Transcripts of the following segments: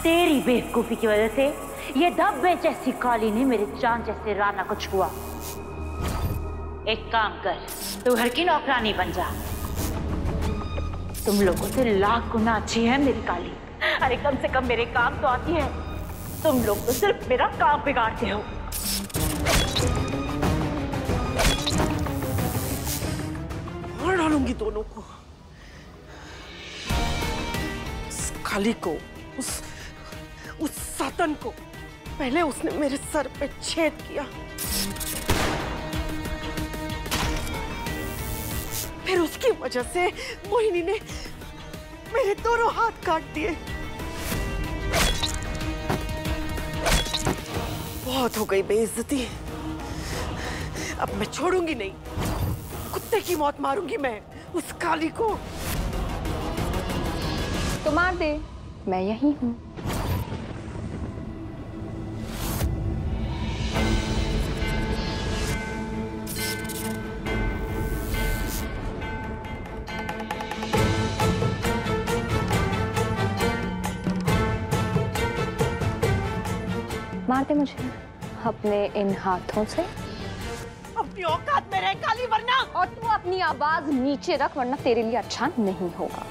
तेरी बेवकूफी की वजह से ये धब्बे जैसी काली ने मेरे चांद जैसे राना को छुआ। एक काम कर, तू घर की नौकरानी बन जा। तुम लोगों से लाख गुना अच्छी है मेरी काली। अरे कम से कम मेरे काम तो आती है, तुम लोग तो सिर्फ मेरा काम बिगाड़ते हो। मार डालूंगी दोनों को, उस काली को, उस सातन को। पहले उसने मेरे सर पे छेद किया, फिर उसकी वजह से मोहिनी ने मेरे दोनों हाथ काट दिए। बहुत हो गई बेइज्जती, अब मैं छोड़ूंगी नहीं। कुत्ते की मौत मारूंगी मैं उस काली को। तो मार दे, मैं यही हूं। मार दे मुझे अपने इन हाथों से। अपनी औकात में रह काली, वरना। और तू अपनी आवाज नीचे रख, वरना तेरे लिए अच्छा नहीं होगा।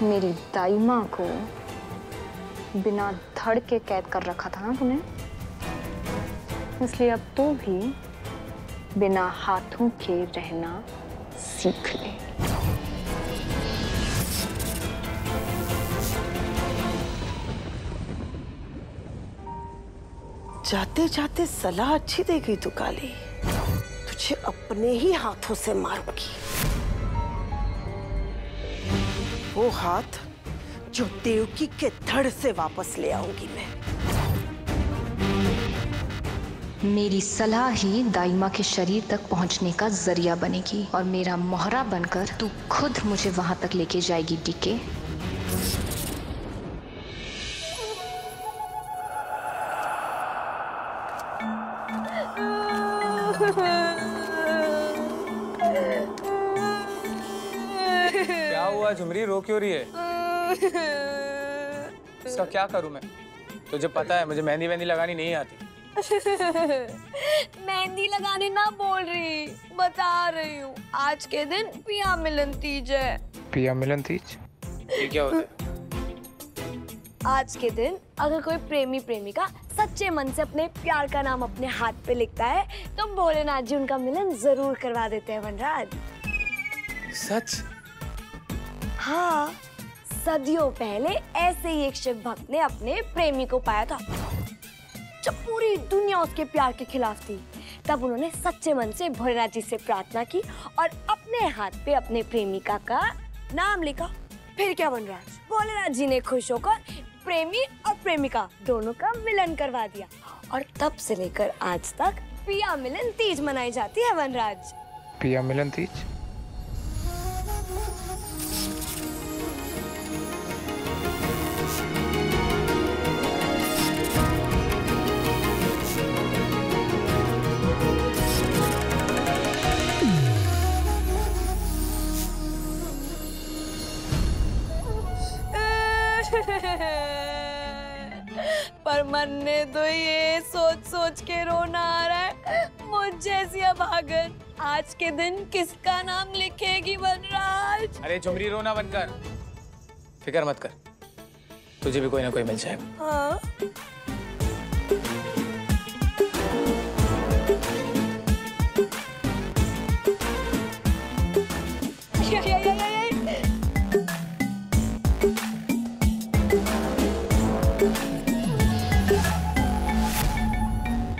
मेरी दाई माँ को बिना धड़ के कैद कर रखा था ना तूने, इसलिए अब तू भी बिना हाथों के रहना सीख ले। जाते जाते सलाह अच्छी दे गई तू काली, तुझे अपने ही हाथों से मारूंगी। वो हाथ जो देवकी के धड़ से वापस ले आऊंगी मैं। मेरी सलाह ही दाइमा के शरीर तक पहुंचने का जरिया बनेगी और मेरा मोहरा बनकर तू खुद मुझे वहां तक लेके जाएगी डीके। क्या हुआ झुमरी, रो क्यों रही है? इसका क्या करूं मैं? तुझे पता है मुझे मेहंदी वेहंदी लगानी नहीं आती। मेहंदी लगाने ना बोल रही, बता रही हूँ। आज के दिन पिया मिलन तीज है। पिया मिलन तीज? ये क्या होता है? आज के दिन अगर कोई प्रेमी प्रेमिका सच्चे मन से अपने प्यार का नाम अपने हाथ पे लिखता है तो भोलेनाथ जी उनका मिलन जरूर करवा देते हैं वनराज। सच? हाँ, सदियों पहले ऐसे ही एक शिव भक्त ने अपने प्रेमी को पाया था। जब पूरी दुनिया उसके प्यार के खिलाफ थी, तब उन्होंने सच्चे मन से भोलेनाथ जी से प्रार्थना की और अपने हाथ पे अपने प्रेमिका का नाम लिखा। फिर क्या वनराज, भोलेनाथ जी ने खुश होकर प्रेमी और प्रेमिका दोनों का मिलन करवा दिया और तब से लेकर आज तक पिया मिलन तीज मनाई जाती है वनराज। पिया मिलन तीज? पर मन ने तो ये सोच सोच के रोना आ रहा है, मुझ जैसी अभागन आज के दिन किसका नाम लिखेगी वनराज? अरे झुमरी, रोना बंद कर, फिक्र मत कर, तुझे भी कोई ना कोई मिल जाएगा। हाँ?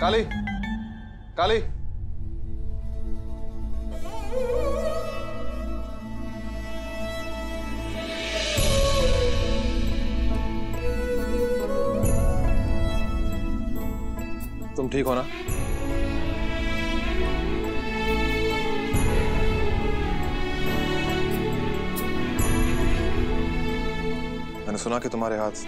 काली, काली, तुम ठीक हो ना? मैंने सुना कि तुम्हारे हाथ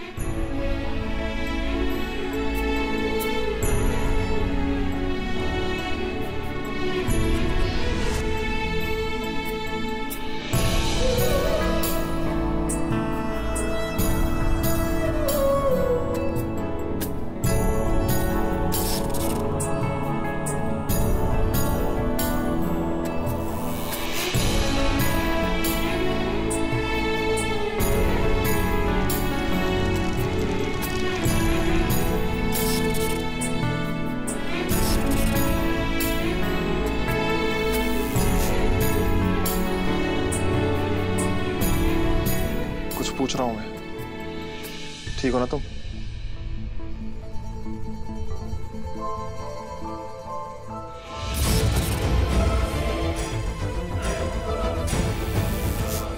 पूछ रहा हूं मैं, ठीक हो ना तुम?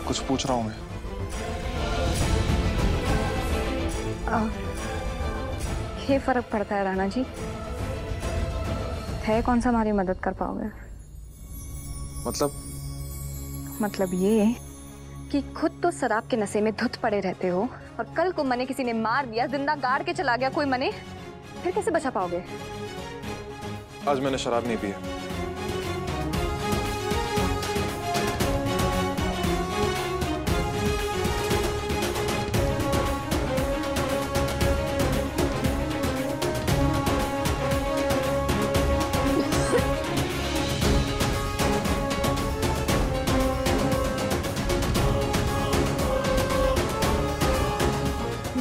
कुछ पूछ रहा हूं मैं। ये फर्क पड़ता है राणा जी, है कौन सा हमारी मदद कर पाओगे? मतलब ये कि खुद तो शराब के नशे में धुत पड़े रहते हो और कल को मने किसी ने मार दिया, जिंदा गाड़ के चला गया कोई मने, फिर कैसे बचा पाओगे? आज मैंने शराब नहीं पी है।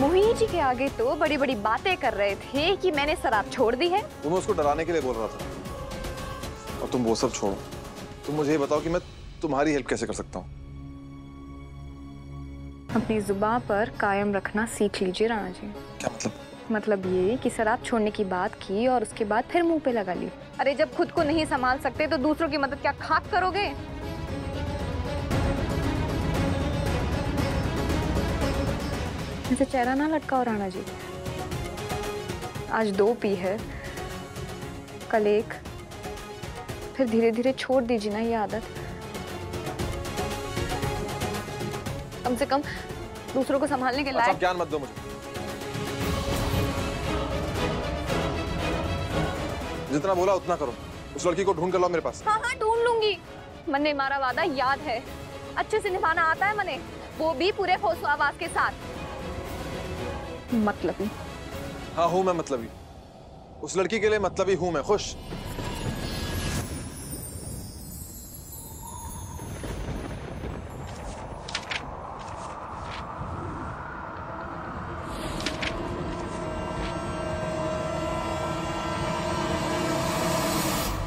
मोहिनी जी के आगे तो बड़ी बड़ी बातें कर रहे थे कि मैंने शराब छोड़ दी है। वो मैं उसको डराने के लिए बोल रहा था। और तुम वो सब छोड़ो, तुम मुझे ये बताओ कि मैं तुम्हारी हेल्प कैसे कर सकता हूँ? अपनी जुबान पर कायम रखना सीख लीजिए राणा जी। क्या मतलब? मतलब ये कि शराब छोड़ने की बात की और उसके बाद फिर मुंह पे लगा ली। अरे जब खुद को नहीं संभाल सकते तो दूसरों की मदद क्या खाक करोगे? ऐसे चेहरा ना लटकाओ राणा जी। आज 2 पी है, कल 1, फिर धीरे धीरे छोड़ दीजिए ना ये आदत। कम से कम दूसरों को संभालने के लायक। ज्ञान मत दो मुझे। जितना बोला उतना करो। उस लड़की को ढूंढ कर लाओ मेरे पास। हाँ हाँ ढूंढ लूंगी। मने मारा वादा याद है, अच्छे से निभाना आता है मने, वो भी पूरे होश आवाज के साथ। मतलबी। हाँ हूं मैं मतलबी, उस लड़की के लिए मतलबी हूं मैं। खुश?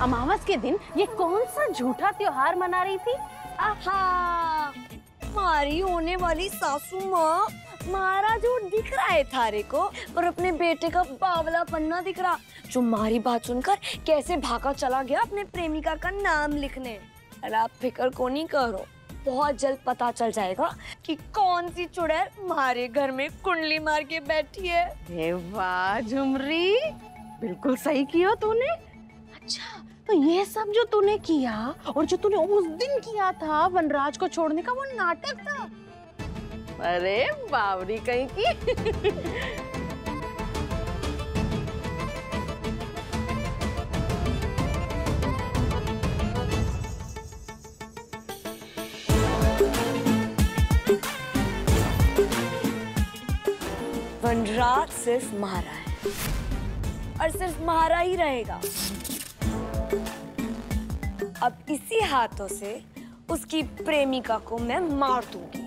अमावस के दिन ये कौन सा झूठा त्योहार मना रही थी? आहा, हमारी होने वाली सासू माँ, मारा जो दिख रहा है थारे को, और अपने बेटे का बावला पन्ना दिख रहा, जो मारी बात सुनकर कैसे भागा चला गया अपने प्रेमिका का नाम लिखने। अरे आप फिक्र को नहीं करो, बहुत जल्द पता चल जाएगा कि कौन सी चुड़ैल हमारे घर में कुंडली मार के बैठी है। अरे वाह झुमरी, बिल्कुल सही किया तूने। अच्छा तो ये सब जो तूने किया और जो तूने उस दिन किया था वनराज को छोड़ने का, वो नाटक था? अरे बावरी कहीं की। वनराज सिर्फ महारा है और सिर्फ महारा ही रहेगा। अब इसी हाथों से उसकी प्रेमिका को मैं मार दूंगी।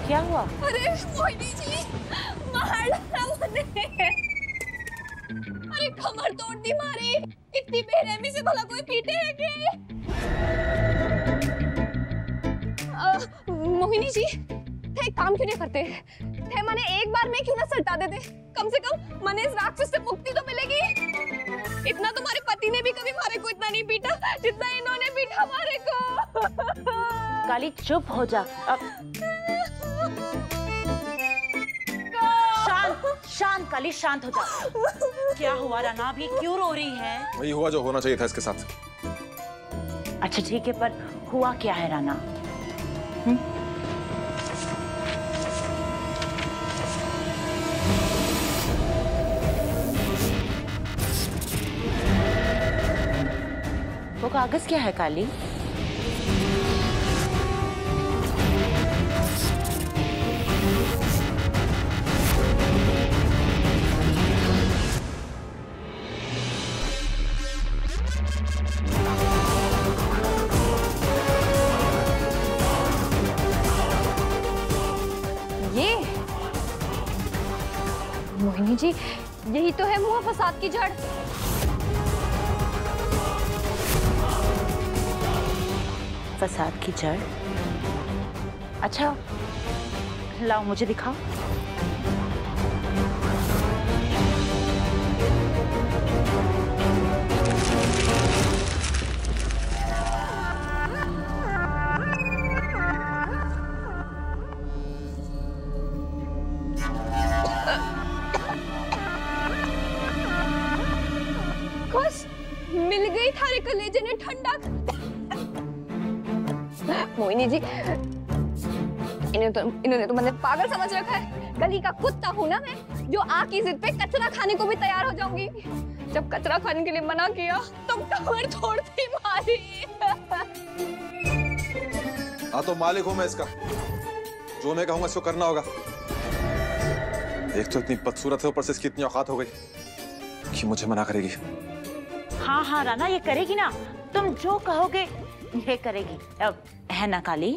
क्या हुआ? अरे मोहिनी जी, मार डाला उसने। अरे कमर तोड़ दी मारी। इतनी बेरहमी से भला कोई पीटे है क्या? मोहिनी जी, थे एक काम क्यों नहीं करते? थे मने एक बार में क्यों ना सल्टा देते? कम से कम मने इस राक्षस से मुक्ति तो मिलेगी। इतना तुम्हारे पति ने भी कभी मारे को इतना नहीं पीटा जितना इन्होंने पीटा मारे को। काली चुप हो जा। शांत काली, शांत हो जा। क्या हुआ राना, अभी क्यों रो रही है? वही हुआ जो होना चाहिए था इसके साथ। अच्छा ठीक है, पर हुआ क्या है राना? वो कागज क्या है काली? ये मोहिनी जी, यही तो है मुआ फसाद की जड़। फसाद की जड़? अच्छा लाओ मुझे दिखाओ। खुश मिल गई थारे कलेजे ने ठंडक। मोहिनी जी, इन्होंने तो मुझे पागल समझ रखा है। गली का कुत्ता हूँ ना मैं, जो आग की जिद पे कचरा खाने को भी तैयार हो जाऊंगी। जब कचरा खाने के लिए मना किया तो कमर तोड़ती मारी। हाँ तो मालिक हूं मैं इसका, जो मैं कहूंगा इसको करना होगा। एक तो इतनी बदसूरत है, ऊपर से इसकी इतनी औकात हो गई कि मुझे मना करेगी। हाँ हाँ राना, ये करेगी ना, तुम जो कहोगे ये करेगी। अब है ना काली?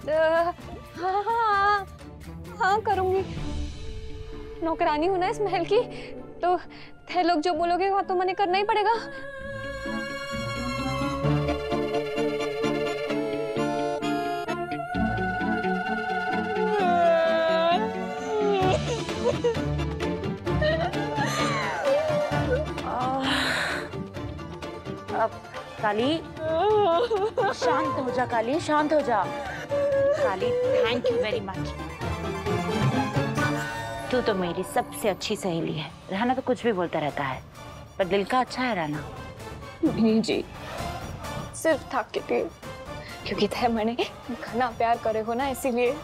हाँ हाँ हाँ करूंगी। नौकरानी हूं ना इस महल की, तो थे लोग जो बोलोगे वहां तो मने करना ही पड़ेगा। अब काली शांत हो जा, काली शांत हो जा। काली थैंक यू वेरी मच। तू तो मेरी सबसे अच्छी सहेली है। राना तो कुछ भी बोलता रहता है, पर दिल का अच्छा है राना। नहीं जी, सिर्फ थक के थे, क्योंकि थे मैंने घना प्यार करे हो ना, इसीलिए।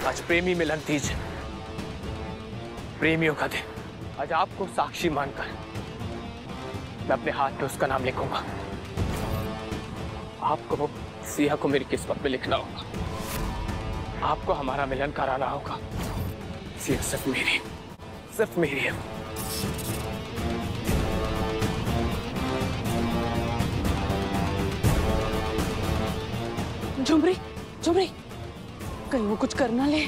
आज प्रेमी मिलन तीज, प्रेमियों का दिन। आज आपको साक्षी मानकर मैं अपने हाथ पे उसका नाम लिखूंगा। आपको सिया को मेरी किस्मत में लिखना होगा। आपको हमारा मिलन कराना होगा। सिया सिर्फ मेरी है। झुमरी, झुमरी, कहीं वो कुछ करना ले।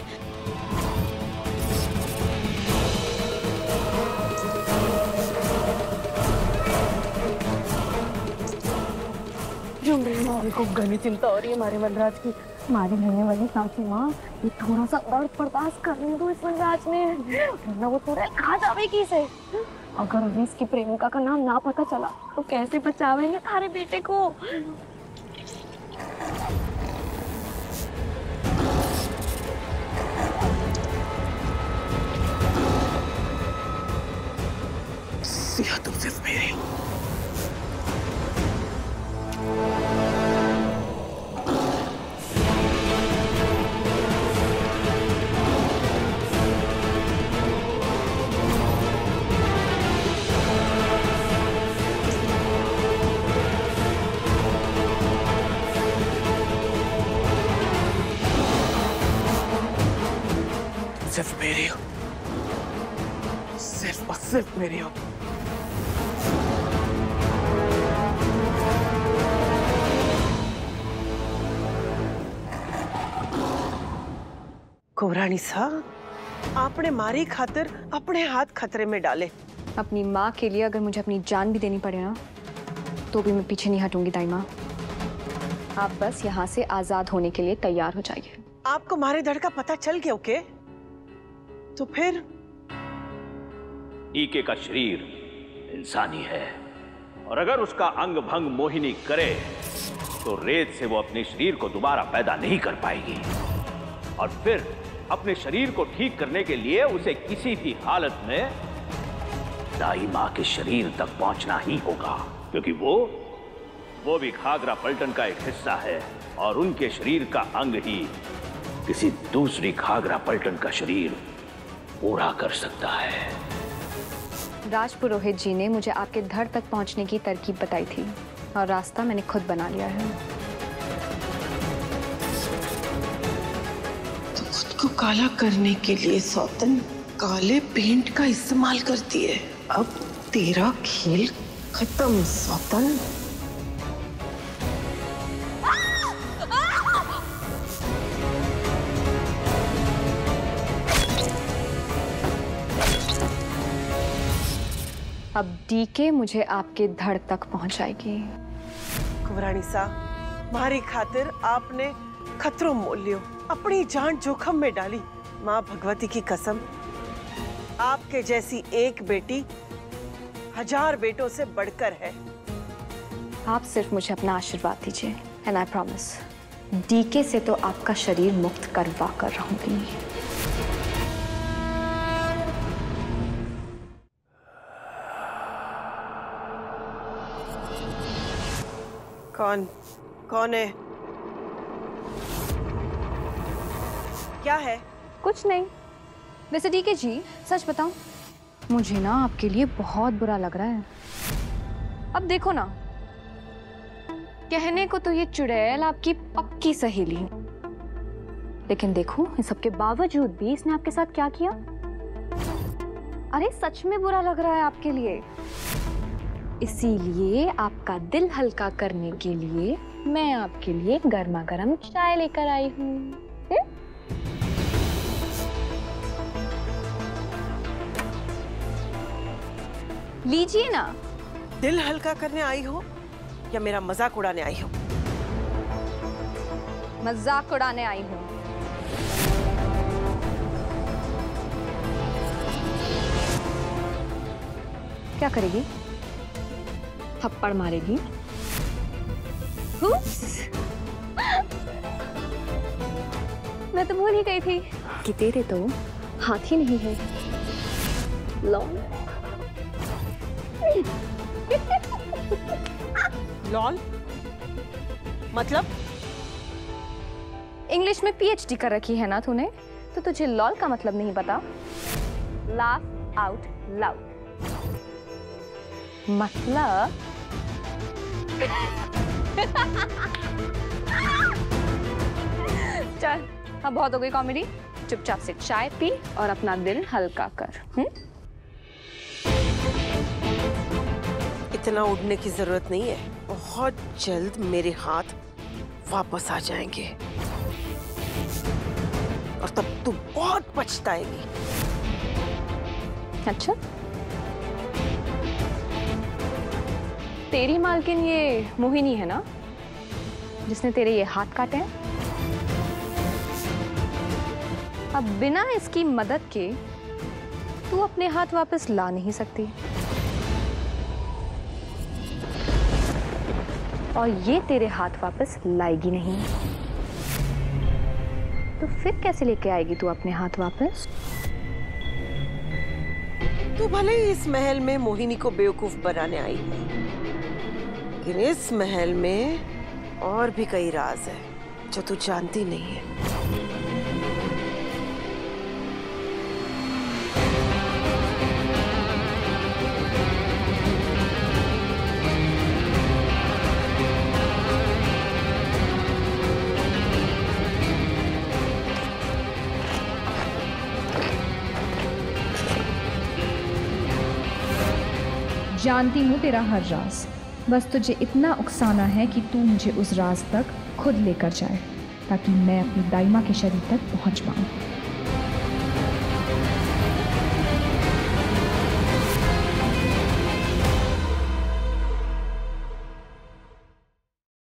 झुमरी, माँ को घनी चिंता हो रही है हमारे वनराज की। हमारी रहने वाली साथी माँ, ये थोड़ा सा दर्द बर्दाश्त करने दो इस वनराज ने, वरना वो थोड़ा खा जावेगी इसे। अगर उन्हें इसकी प्रेमिका का नाम ना पता चला तो कैसे बचावेंगे थारे बेटे को? सिया तुम सिर्फ मेरी हो। सिर्फ मेरी हो, सिर्फ और सिर्फ मेरी हो। कोवरानी सा, आपने मारी खातिर अपने हाथ खतरे में डाले। अपनी माँ के लिए अगर मुझे अपनी जान भी देनी पड़े ना, तो भी मैं पीछे नहीं हटूंगी दाई माँ। आप बस यहाँ से आजाद होने के लिए तैयार हो जाइए। आपको मारे धड़ का पता चल गया? ओके, तो फिर डीके का शरीर इंसानी है, और अगर उसका अंग भंग मोहिनी करे तो रेत से वो अपने शरीर को दोबारा पैदा नहीं कर पाएगी, और फिर अपने शरीर को ठीक करने के लिए उसे किसी भी हालत में दाई माँ के शरीर तक पहुंचना ही होगा, क्योंकि वो भी घाघरा पलटन का एक हिस्सा है, और उनके शरीर का अंग ही किसी दूसरी घाघरा पलटन का शरीर पूरा कर सकता है। राजपुरोहित जी ने मुझे आपके धड़ तक पहुंचने की तरकीब बताई थी, और रास्ता मैंने खुद बना लिया है। तो खुद को काला करने के लिए सौतन काले पेंट का इस्तेमाल करती है। अब तेरा खेल खत्म सौतन। अब डीके मुझे आपके धड़ तक पहुंचाएगी। कुंवरानी साहब, हमारी खातिर आपने खतरों मोल लियो, अपनी जान जोखम में डाली। माँ भगवती की कसम, आपके जैसी एक बेटी 1000 बेटों से बढ़कर है। आप सिर्फ मुझे अपना आशीर्वाद दीजिए, एंड आई प्रॉमिस डीके से तो आपका शरीर मुक्त करवा कर रहूंगी। कौन है? क्या है? कुछ नहीं। वैसे डीके जी, सच बताऊं, मुझे ना आपके लिए बहुत बुरा लग रहा है। अब देखो ना, कहने को तो ये चुड़ैल आपकी पक्की सहेली है, लेकिन देखो इन सबके बावजूद भी इसने आपके साथ क्या किया। अरे सच में बुरा लग रहा है आपके लिए। इसीलिए आपका दिल हल्का करने के लिए मैं आपके लिए गर्मा गर्म चाय लेकर आई हूँ। लीजिए ना। दिल हल्का करने आई हो या मेरा मजाक उड़ाने आई हो? मजाक उड़ाने आई हूँ। क्या करेगी? थप्पड़ मारेगी? मैं तो भूल ही गई थी कि तेरे तो हाथ ही नहीं है। लॉल। लॉल मतलब? इंग्लिश में पीएचडी कर रखी है ना तूने, तो तुझे लॉल का मतलब नहीं पता? लाफ आउट लाउड मतलब चल, अब बहुत हो गई कॉमेडी। चुपचाप से चाय पी और अपना दिल हल्का कर। इतना उड़ने की जरूरत नहीं है, बहुत जल्द मेरे हाथ वापस आ जाएंगे और तब तू बहुत पछताएगी। अच्छा, तेरी मालकिन ये मोहिनी है ना, जिसने तेरे ये हाथ काटे हैं? अब बिना इसकी मदद के तू अपने हाथ वापस ला नहीं सकती, और ये तेरे हाथ वापस लाएगी नहीं। तो फिर कैसे लेके आएगी तू अपने हाथ वापस? तू भले ही इस महल में मोहिनी को बेवकूफ बनाने आई, लेकिन इस महल में और भी कई राज है जो तू जानती नहीं है। जानती हूँ तेरा हर राज, बस तुझे इतना उकसाना है कि तू मुझे उस राज तक खुद लेकर जाए, ताकि मैं अपनी दाइमा के शरीर तक पहुँच पाऊँ।